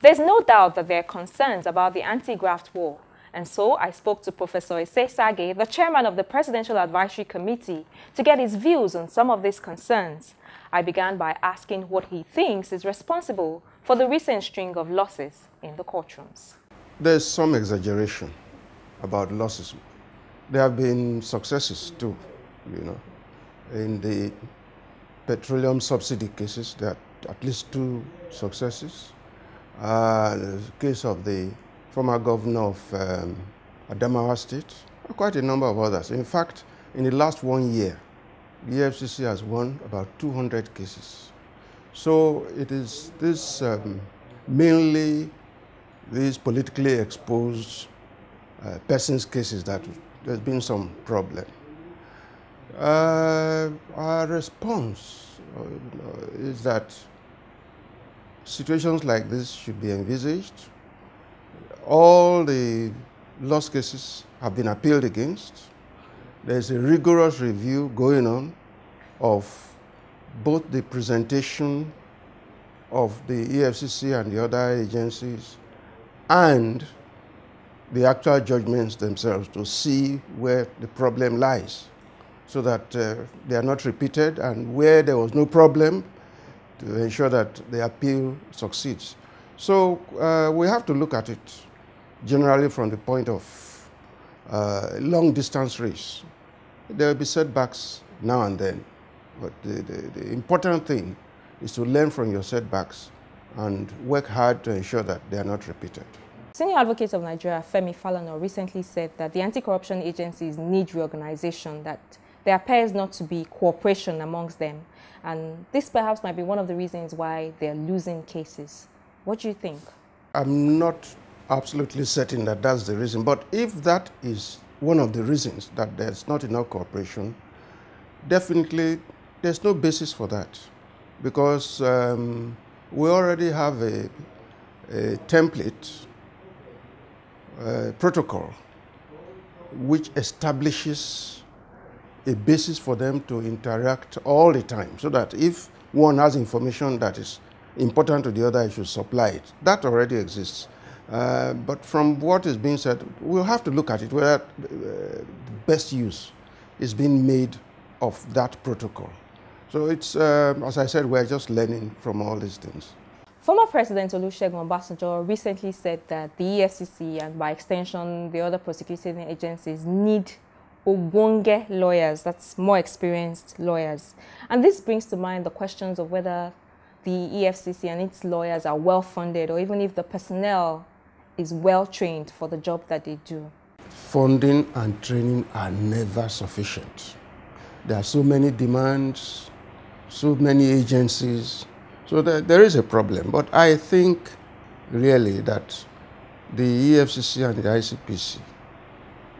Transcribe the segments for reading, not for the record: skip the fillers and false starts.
There's no doubt that there are concerns about the anti-graft war, and so I spoke to Professor Itse Sagay, the chairman of the Presidential Advisory Committee, to get his views on some of these concerns. I began by asking what he thinks is responsible for the recent string of losses in the courtrooms. There's some exaggeration about losses. There have been successes too, you know. In the petroleum subsidy cases, there are at least 2 successes. The case of the former governor of Adamawa State, quite a number of others. In fact, in the last 1 year, the EFCC has won about 200 cases. So it is this mainly these politically exposed persons cases that there's been some problem. Our response is that situations like this should be envisaged. All the lost cases have been appealed against. There's a rigorous review going on of both the presentation of the EFCC and the other agencies and the actual judgments themselves to see where the problem lies so that they are not repeated, and where there was no problem to ensure that the appeal succeeds. So we have to look at it generally from the point of long-distance race. There will be setbacks now and then, but the important thing is to learn from your setbacks and work hard to ensure that they are not repeated. Senior Advocate of Nigeria, Femi Falana, recently said that the anti-corruption agencies need reorganization, that there appears not to be cooperation amongst them. And this perhaps might be one of the reasons why they're losing cases. What do you think? I'm not absolutely certain that that's the reason, but if that is one of the reasons that there's not enough cooperation, definitely there's no basis for that, because we already have a template, protocol, which establishes a basis for them to interact all the time, so that if one has information that is important to the other, it should supply it. That already exists. But from what is being said, we'll have to look at it, whether the best use is being made of that protocol. So it's, as I said, we're just learning from all these things. Former President Olusegun Obasanjo recently said that the EFCC and by extension the other prosecuting agencies need ogbonge lawyers, that's more experienced lawyers. And this brings to mind the questions of whether the EFCC and its lawyers are well funded, or even if the personnel is well trained for the job that they do. Funding and training are never sufficient. There are so many demands, so many agencies, so there is a problem. But I think really that the EFCC and the ICPC,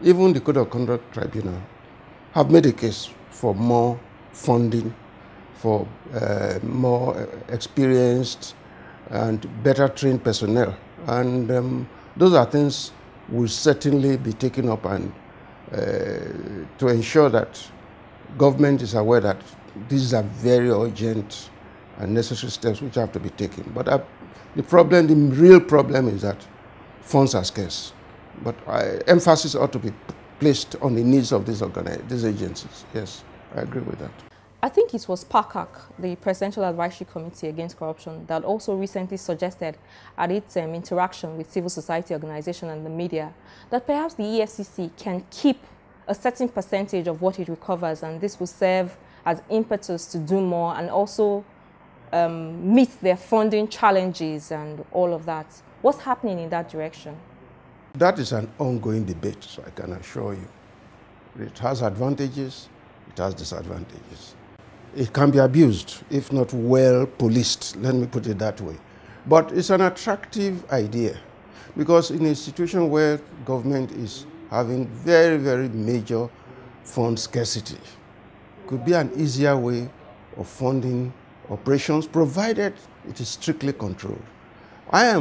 even the Code of Conduct Tribunal, have made a case for more funding, for more experienced and better trained personnel. And those are things will certainly be taken up, and to ensure that government is aware that these are very urgent and necessary steps which have to be taken. But the real problem is that funds are scarce. But emphasis ought to be placed on the needs of these agencies. Yes, I agree with that. I think it was PACAC, the Presidential Advisory Committee Against Corruption, that also recently suggested at its interaction with civil society organizations and the media that perhaps the EFCC can keep a certain percentage of what it recovers, and this will serve as impetus to do more and also meet their funding challenges and all of that. What's happening in that direction? That is an ongoing debate, so I can assure you. It has advantages, it has disadvantages. It can be abused if not well policed, let me put it that way. But it's an attractive idea, because in a situation where government is having very, very major fund scarcity, it could be an easier way of funding operations, provided it is strictly controlled. I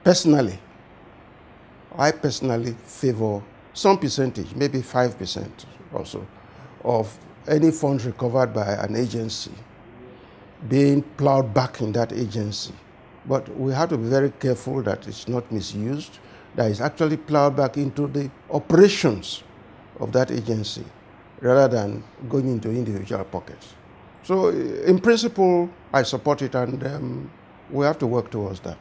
personally favor some percentage, maybe 5% or so, of any funds recovered by an agency being plowed back in that agency But we have to be very careful that it's not misused, that it's actually plowed back into the operations of that agency rather than going into individual pockets. So in principle, I support it, and we have to work towards that.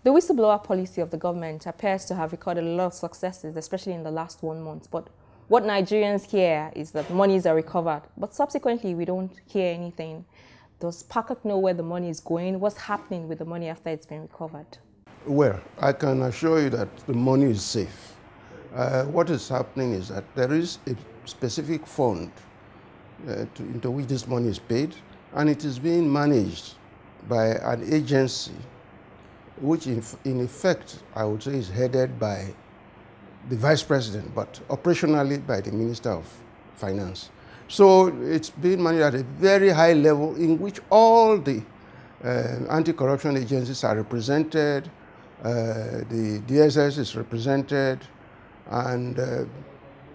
The whistleblower policy of the government appears to have recorded a lot of successes, especially in the last 1 month. But what Nigerians hear is that monies are recovered, but subsequently we don't hear anything. Does PACAC know where the money is going? What's happening with the money after it's been recovered? Well, I can assure you that the money is safe. What is happening is that there is a specific fund into which this money is paid, and it is being managed by an agency which in effect, I would say, is headed by the Vice President, but operationally by the Minister of Finance. So it's being managed at a very high level in which all the anti-corruption agencies are represented, the DSS is represented, and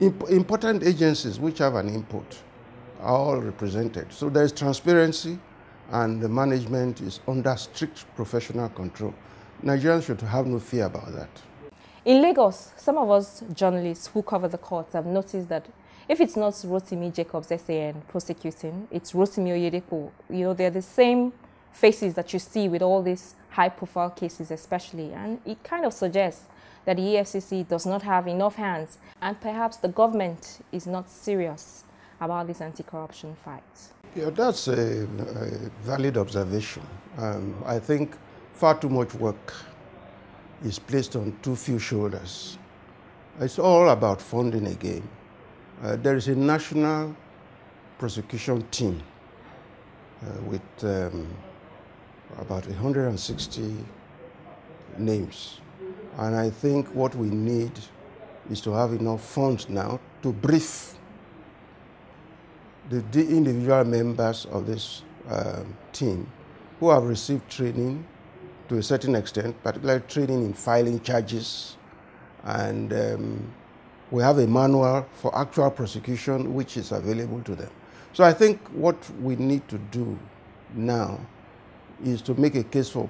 important agencies which have an input are all represented. So there is transparency, and the management is under strict professional control. Nigerians should have no fear about that. In Lagos, some of us journalists who cover the courts have noticed that if it's not Rotimi Jacobs SAN prosecuting, it's Rotimi Oyedepo. You know, they're the same faces that you see with all these high-profile cases especially, and it kind of suggests that the EFCC does not have enough hands, and perhaps the government is not serious about this anti-corruption fight. Yeah, that's a valid observation. I think far too much work is placed on too few shoulders. It's all about funding again. There is a national prosecution team with about 160 names. And I think what we need is to have enough funds now to brief the individual members of this team who have received training to a certain extent, particularly training in filing charges, and we have a manual for actual prosecution which is available to them. So I think what we need to do now is to make a case for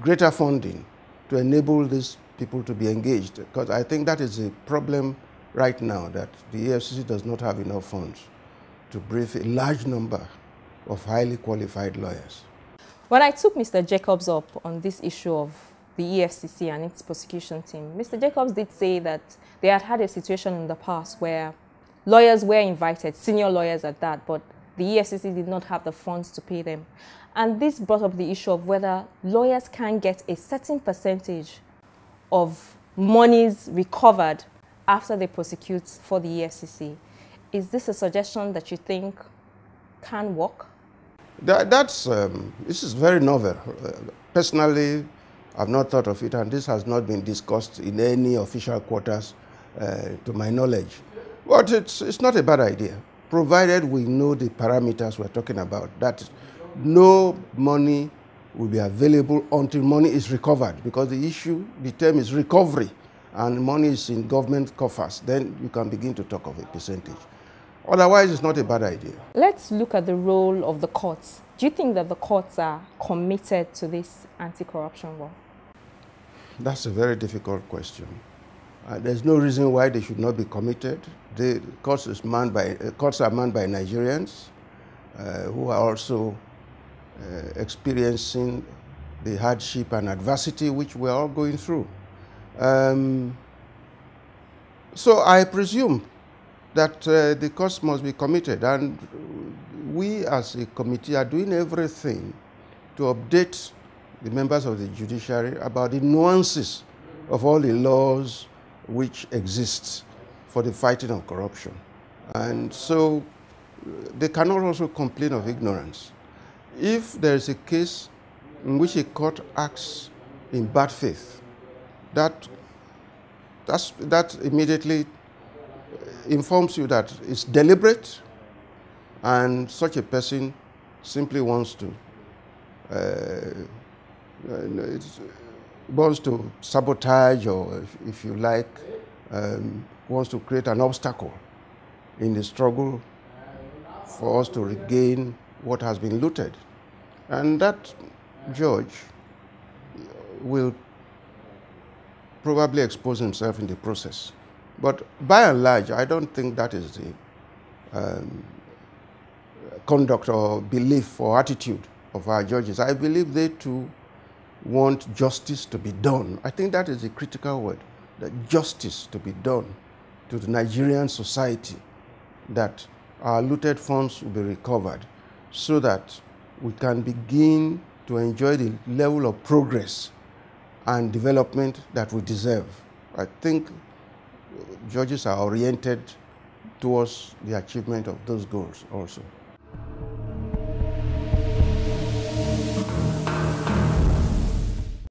greater funding to enable these people to be engaged, because I think that is a problem right now, that the EFCC does not have enough funds to brief a large number of highly qualified lawyers. When I took Mr. Jacobs up on this issue of the EFCC and its prosecution team, Mr. Jacobs did say that they had had a situation in the past where lawyers were invited, senior lawyers at that, but the EFCC did not have the funds to pay them. And this brought up the issue of whether lawyers can get a certain percentage of monies recovered after they prosecute for the EFCC. Is this a suggestion that you think can work? This is very novel. Personally, I've not thought of it, and this has not been discussed in any official quarters to my knowledge. But it's not a bad idea, provided we know the parameters we're talking about, that no money will be available until money is recovered, because the term is recovery, and money is in government coffers. Then you can begin to talk of a percentage. Otherwise, it's not a bad idea. Let's look at the role of the courts. Do you think that the courts are committed to this anti-corruption war? That's a very difficult question. There's no reason why they should not be committed. The courts are manned by Nigerians who are also experiencing the hardship and adversity which we're all going through. So I presume that the courts must be committed, and we as a committee are doing everything to update the members of the judiciary about the nuances of all the laws which exist for the fighting of corruption. And so they cannot also complain of ignorance. If there is a case in which a court acts in bad faith, that immediately informs you that it's deliberate, and such a person simply wants to sabotage, or if you like, wants to create an obstacle in the struggle for us to regain what has been looted. And that judge will probably expose himself in the process. But by and large, I don't think that is the conduct or belief or attitude of our judges. I believe they too want justice to be done. I think that is the critical word, that justice to be done to the Nigerian society, that our looted funds will be recovered so that we can begin to enjoy the level of progress and development that we deserve. I think judges are oriented towards the achievement of those goals also.